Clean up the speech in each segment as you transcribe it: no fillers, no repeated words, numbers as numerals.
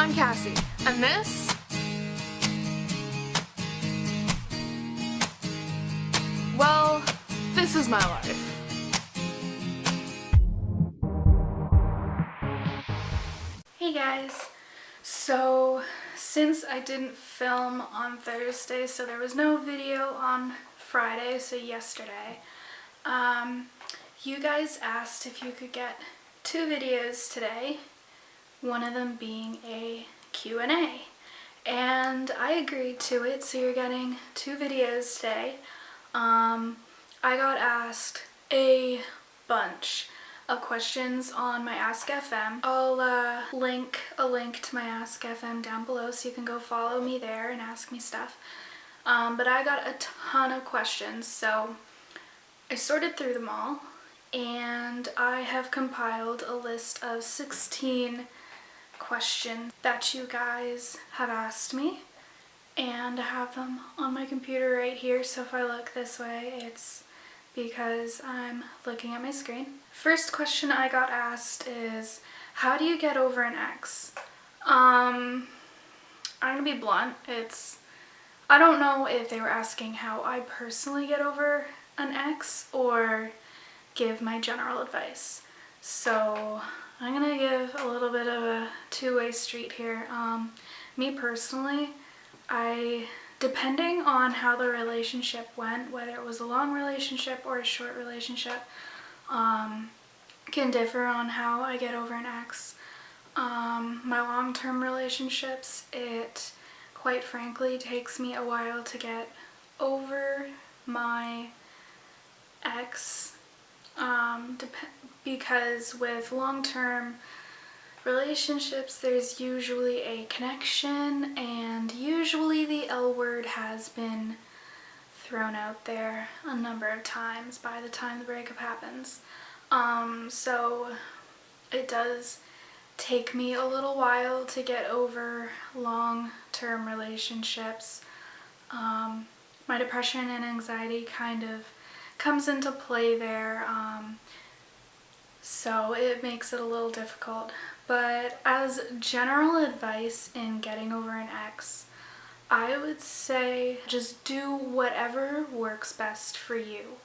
I'm Kassy, and this is my life. Hey guys, so since I didn't film on Thursday, so there was no video on Friday, so yesterday, you guys asked if you could get 2 videos today, one of them being a Q&A, and I agreed to it, so you're getting 2 videos today. I got asked a bunch of questions on my Ask FM. I'll link a link to my Ask FM down below so you can go follow me there and ask me stuff. But I got a ton of questions, so I sorted through them all, and I have compiled a list of 16 questions that you guys have asked me, and I have them on my computer right here, so if I look this way, it's because I'm looking at my screen. First question I got asked is, how do you get over an ex? I'm gonna be blunt, I don't know if they were asking how I personally get over an ex or give my general advice. So I'm gonna give a little bit of a two-way street here. Me personally, depending on how the relationship went, whether it was a long relationship or a short relationship, can differ on how I get over an ex. My long-term relationships, it quite frankly takes me a while to get over my ex, because with long-term relationships there's usually a connection, and usually the L word has been thrown out there a number of times by the time the breakup happens. So it does take me a little while to get over long-term relationships. My depression and anxiety kind of comes into play there, so it makes it a little difficult. But as general advice in getting over an ex, I would say just do whatever works best for you.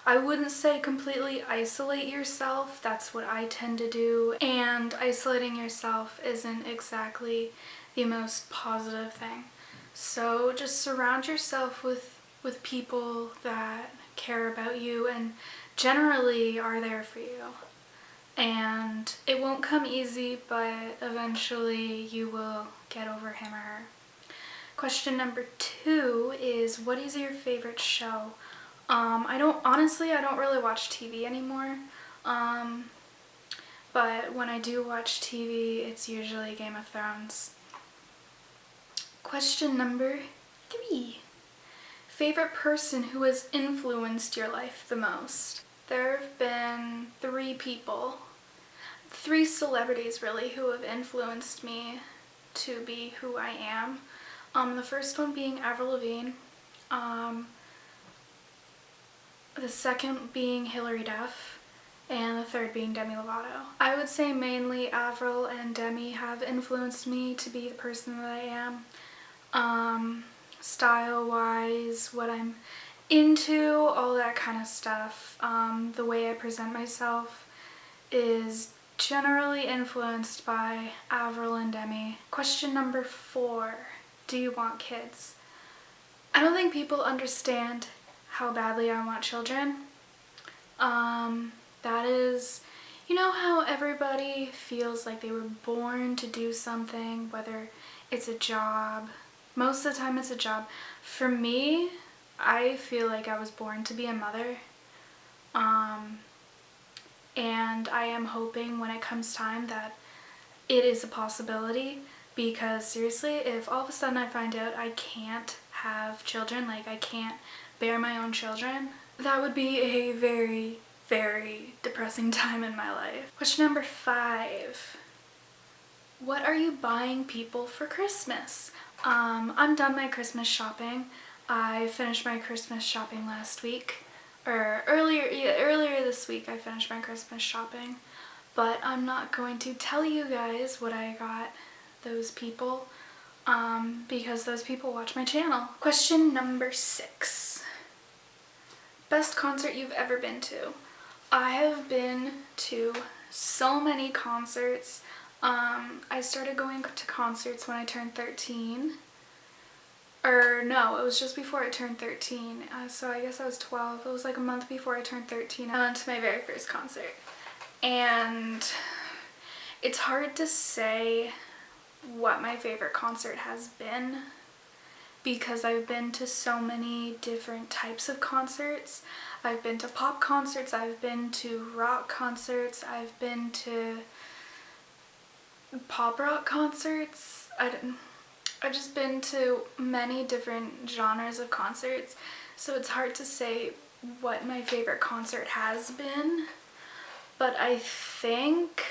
I wouldn't say completely isolate yourself, that's what I tend to do, and isolating yourself isn't exactly the most positive thing. So just surround yourself with people that care about you and generally are there for you. And it won't come easy, but eventually you will get over him or her. Question number 2 is, what is your favorite show? I don't really watch TV anymore, but when I do watch TV, it's usually Game of Thrones. Question number 3. Favorite person who has influenced your life the most? There have been 3 celebrities really who have influenced me to be who I am. The first one being Avril Lavigne, the second being Hilary Duff, and the third being Demi Lovato. I would say mainly Avril and Demi have influenced me to be the person that I am. Style-wise, what I'm into, all that kind of stuff. The way I present myself is generally influenced by Avril and Demi. Question number 4. Do you want kids? I don't think people understand how badly I want children. That is, you know how everybody feels like they were born to do something, whether it's a job. Most of the time it's a job. For me, I feel like I was born to be a mother. And I am hoping when it comes time that it is a possibility, because seriously, if all of a sudden I find out I can't have children, like I can't bear my own children, that would be a very, very depressing time in my life. Question number 5. What are you buying people for Christmas? I'm done my Christmas shopping. I finished my Christmas shopping last week. Or earlier this week I finished my Christmas shopping. But I'm not going to tell you guys what I got those people because those people watch my channel. Question number 6. Best concert you've ever been to? I have been to so many concerts. I started going to concerts when I turned 13. Or no, it was just before I turned 13. So I guess I was 12. It was like a month before I turned 13. I went to my very first concert. And it's hard to say what my favorite concert has been because I've been to so many different types of concerts. I've been to pop concerts, I've been to rock concerts, I've been to pop rock concerts. I've just been to many different genres of concerts, so it's hard to say what my favorite concert has been, but I think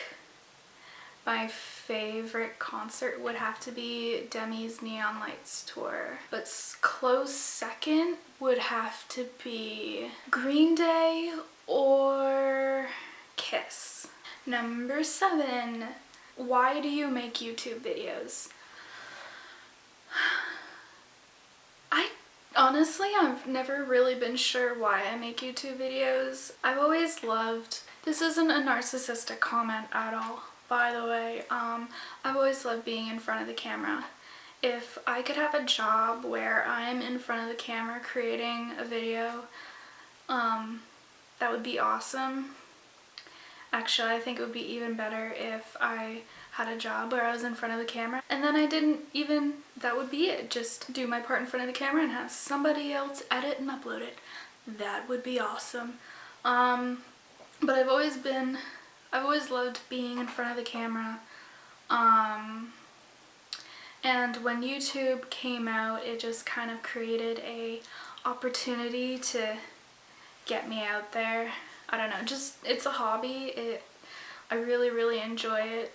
my favorite concert would have to be Demi's Neon Lights tour, but close second would have to be Green Day or Kiss. Number 7, why do you make YouTube videos? Honestly, I've never really been sure why I make YouTube videos. I've always loved, this isn't a narcissistic comment at all, by the way, I've always loved being in front of the camera. If I could have a job where I'm in front of the camera creating a video, that would be awesome. Actually, I think it would be even better if I had a job where I was in front of the camera and then I didn't even, that would be it. Just do my part in front of the camera and have somebody else edit and upload it. That would be awesome. But I've always loved being in front of the camera. And when YouTube came out, it just kind of created a opportunity to get me out there. I don't know, just, it's a hobby. I really, really enjoy it.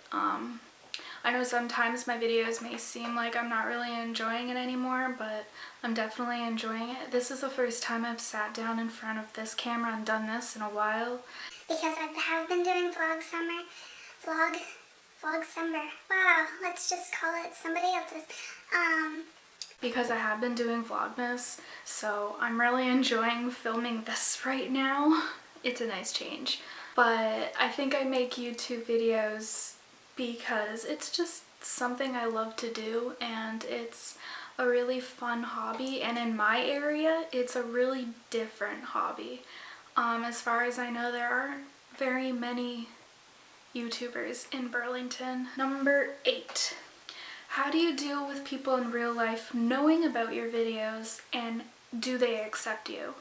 I know sometimes my videos may seem like I'm not really enjoying it anymore, but I'm definitely enjoying it. This is the first time I've sat down in front of this camera and done this in a while. Because I have been doing vlog summer. Wow, let's just call it somebody else's. Because I have been doing Vlogmas, so I'm really enjoying filming this right now. It's a nice change. But I think I make YouTube videos because it's just something I love to do and it's a really fun hobby, and in my area it's a really different hobby. As far as I know, there aren't very many YouTubers in Burlington. Number 8. How do you deal with people in real life knowing about your videos, and do they accept you?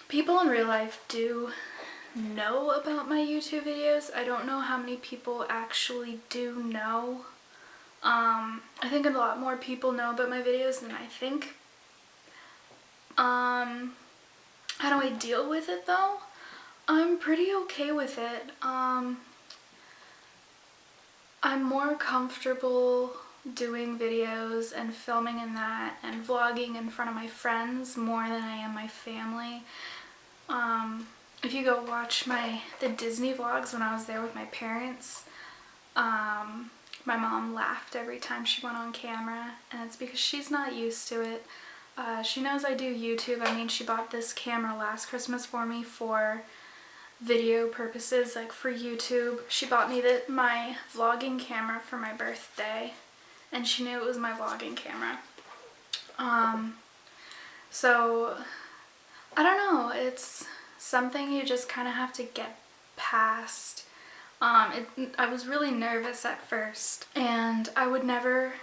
People in real life do know about my YouTube videos. I don't know how many people actually do know. I think a lot more people know about my videos than I think. How do I deal with it though? I'm pretty okay with it. I'm more comfortable doing videos and filming in that and vlogging in front of my friends more than I am my family. If you go watch the Disney vlogs when I was there with my parents, my mom laughed every time she went on camera, and it's because she's not used to it. She knows I do YouTube. I mean, she bought this camera last Christmas for me for video purposes, like for YouTube. She bought me my vlogging camera for my birthday, and she knew it was my vlogging camera. So I don't know, it's something you just kind of have to get past. I was really nervous at first, and I would never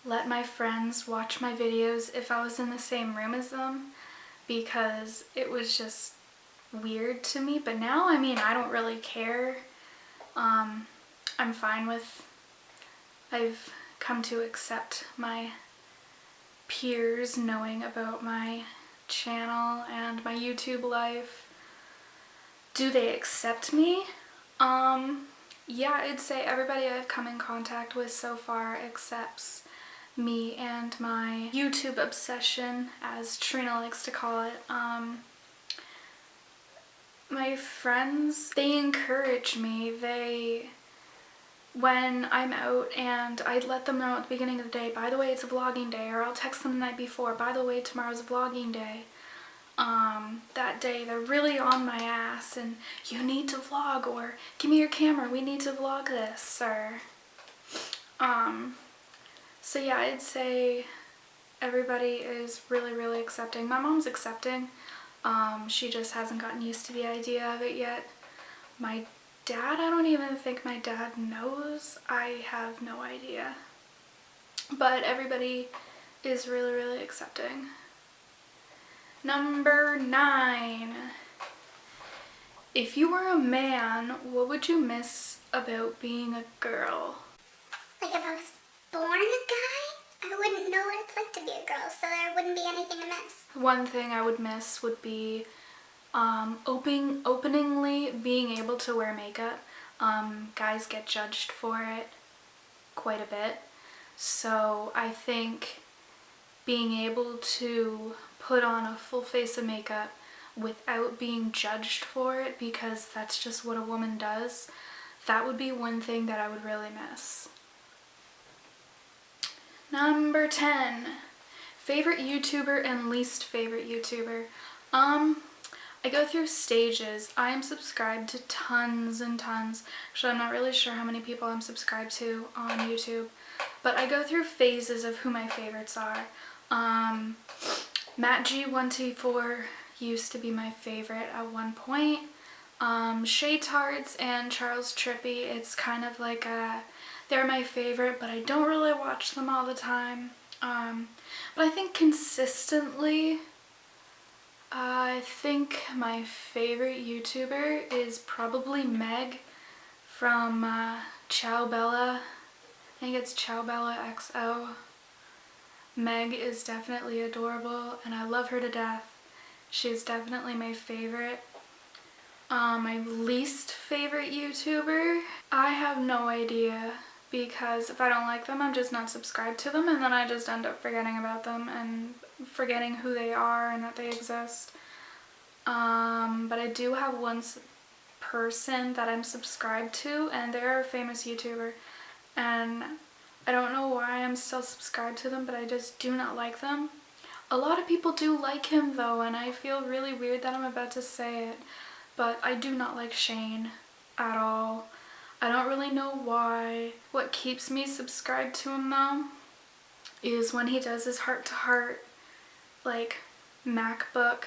let my friends watch my videos if I was in the same room as them because it was just weird to me. But now, I mean, I don't really care. I'm fine with, I've come to accept my peers knowing about my channel and my YouTube life. Do they accept me? Yeah, I'd say everybody I've come in contact with so far accepts me and my YouTube obsession, as Trina likes to call it. My friends, they encourage me. when I'm out and I let them know at the beginning of the day, by the way, it's a vlogging day, or I'll text them the night before, by the way, tomorrow's a vlogging day. That day they're really on my ass and you need to vlog, or give me your camera, we need to vlog this, or so yeah, I'd say everybody is really accepting. My mom's accepting. She just hasn't gotten used to the idea of it yet. My dad, I don't even think my dad knows. I have no idea. But everybody is really accepting. Number 9. If you were a man, what would you miss about being a girl? Like if I was born a guy, I wouldn't know what it's like to be a girl, so there wouldn't be anything to miss. One thing I would miss would be openly being able to wear makeup. Guys get judged for it quite a bit. So I think being able to put on a full face of makeup without being judged for it, because that's just what a woman does, that would be one thing that I would really miss. Number 10. Favorite YouTuber and least favorite YouTuber. I go through stages. I am subscribed to tons and tons. Actually, I'm not really sure how many people I'm subscribed to on YouTube, but I go through phases of who my favorites are. Matt G124 used to be my favorite at one point. Shay Tarts and Charles Trippy, it's kind of like they're my favorite, but I don't really watch them all the time. But I think consistently, I think my favorite YouTuber is probably Meg from Ciao Bella. I think it's Ciao Bella XO. Meg is definitely adorable and I love her to death. She's definitely my favorite. My least favorite YouTuber, I have no idea, because if I don't like them, I'm just not subscribed to them, and then I just end up forgetting about them and forgetting who they are and that they exist. But I do have one person that I'm subscribed to, and they're a famous YouTuber, and I don't know why I'm still subscribed to them, but I just do not like them. A lot of people do like him though, and I feel really weird that I'm about to say it, but I do not like Shane at all. I don't really know why. What keeps me subscribed to him though is when he does his heart-to-heart, like, MacBook.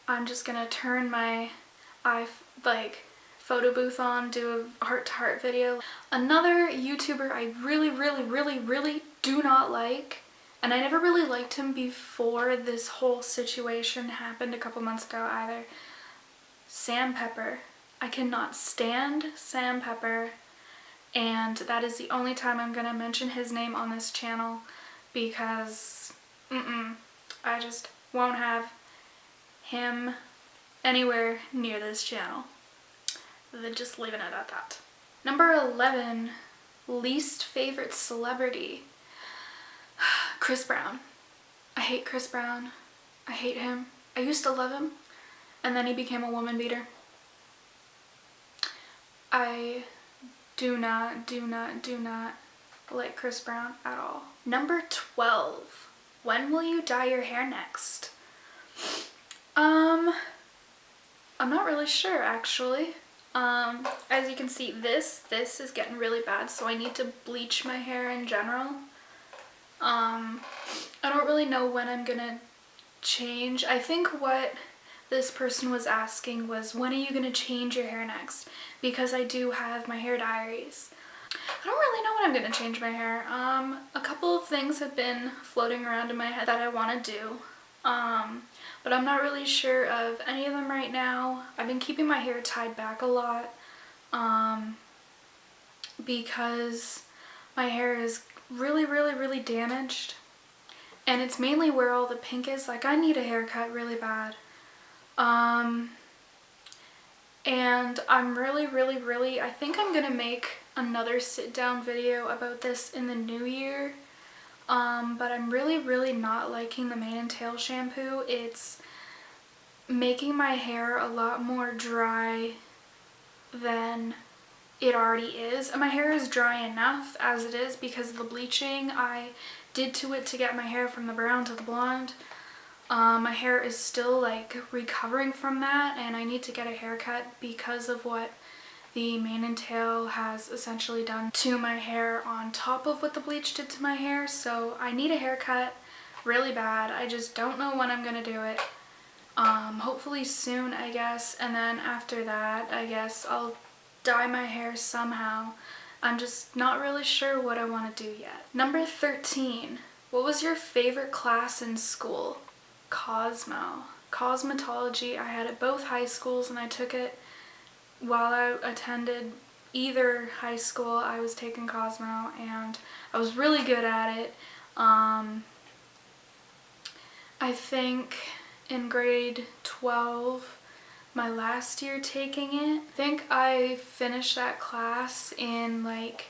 I'm just gonna turn my photo booth on, do a heart-to-heart video. Another YouTuber I really do not like, and I never really liked him before this whole situation happened a couple months ago either, Sam Pepper. I cannot stand Sam Pepper, and that is the only time I'm gonna mention his name on this channel, because I just won't have him anywhere near this channel. Then just leaving it at that. Number 11, least favorite celebrity. Chris Brown. I hate Chris Brown. I hate him. I used to love him, and then he became a woman beater. I do not like Chris Brown at all. Number 12, when will you dye your hair next? I'm not really sure actually. As you can see, this is getting really bad, so I need to bleach my hair in general. I don't really know when I'm gonna change. I think what this person was asking was, when are you gonna change your hair next? Because I do have my hair diaries. I don't really know when I'm gonna change my hair. A couple of things have been floating around in my head that I want to do. But I'm not really sure of any of them right now. I've been keeping my hair tied back a lot, because my hair is really damaged, and it's mainly where all the pink is. Like, I need a haircut really bad. And I'm really, I think I'm gonna make another sit down video about this in the new year. But I'm really not liking the mane and tail shampoo. It's making my hair a lot more dry than it already is. And my hair is dry enough as it is because of the bleaching I did to it to get my hair from the brown to the blonde. My hair is still like recovering from that, and I need to get a haircut because of what the mane and tail has essentially done to my hair on top of what the bleach did to my hair. So I need a haircut really bad. I just don't know when I'm gonna do it. Hopefully soon, I guess, and then after that I guess I'll dye my hair somehow. I'm just not really sure what I want to do yet. Number 13. What was your favorite class in school? Cosmetology. I had it both high schools, and I took it while I attended either high school. I was taking Cosmo, and I was really good at it. I think in grade 12, my last year taking it, I think I finished that class in like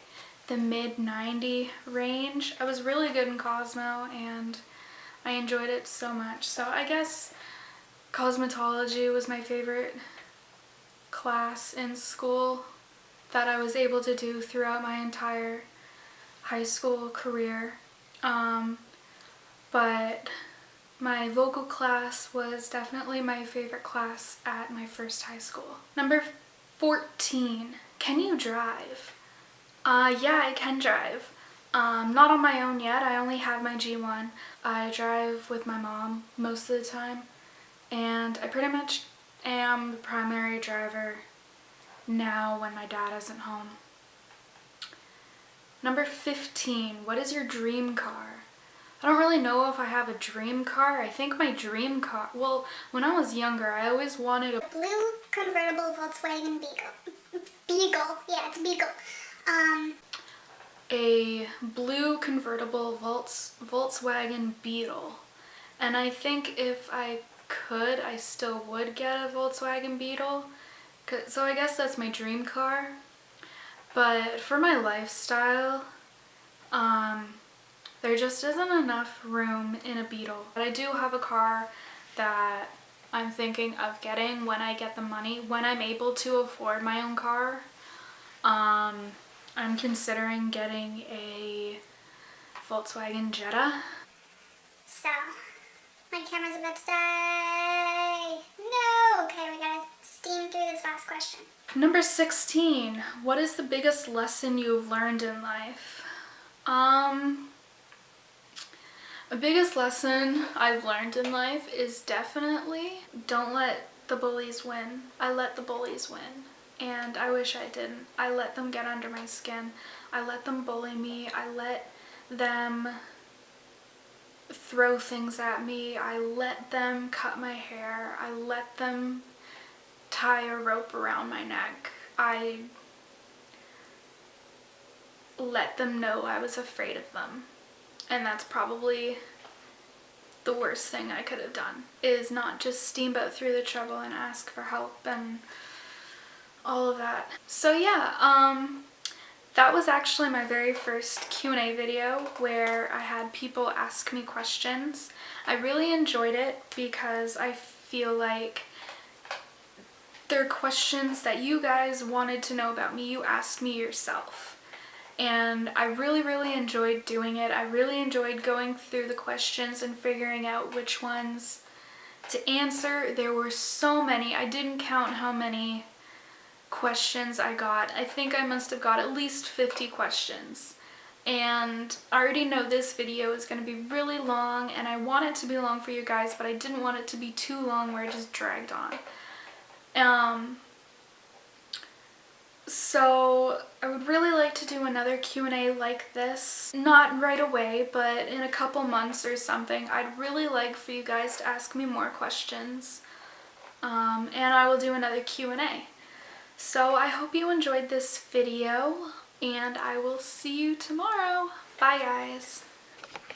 the mid 90 range. I was really good in Cosmo, and I enjoyed it so much. So I guess cosmetology was my favorite class in school that I was able to do throughout my entire high school career. But my vocal class was definitely my favorite class at my first high school. Number 14. Can you drive? Yeah, I can drive. Not on my own yet. I only have my G1. I drive with my mom most of the time, and I pretty much am the primary driver now when my dad isn't home. Number 15. What is your dream car? I don't really know if I have a dream car. I think my dream car, well, when I was younger, I always wanted a blue convertible Volkswagen Beagle. Beagle, yeah, it's Beagle. A blue convertible Volkswagen Beetle. And I think if I could, I still would get a Volkswagen Beetle. So I guess that's my dream car. But for my lifestyle, there just isn't enough room in a Beetle. But I do have a car that I'm thinking of getting when I get the money, when I'm able to afford my own car. I'm considering getting a Volkswagen Jetta. So, my camera's about to die. No! Okay, we gotta steam through this last question. Number 16. What is the biggest lesson you've learned in life? The biggest lesson I've learned in life is definitely don't let the bullies win. I let the bullies win. And I wish I didn't. I let them get under my skin. I let them bully me. I let them throw things at me. I let them cut my hair. I let them tie a rope around my neck. I let them know I was afraid of them. And that's probably the worst thing I could have done, is not just steamboat through the trouble and ask for help and all of that. So yeah, that was actually my very first Q&A video where I had people ask me questions. I really enjoyed it because I feel like they're questions that you guys wanted to know about me. You asked me yourself. And I really, really enjoyed doing it. I really enjoyed going through the questions and figuring out which ones to answer. There were so many. I didn't count how many questions I got. I think I must have got at least 50 questions. And I already know this video is going to be really long, and I want it to be long for you guys, but I didn't want it to be too long where it just dragged on. So I would really like to do another Q&A like this. Not right away, but in a couple months or something. I'd really like for you guys to ask me more questions. And I will do another Q&A. So I hope you enjoyed this video, and I will see you tomorrow. Bye guys.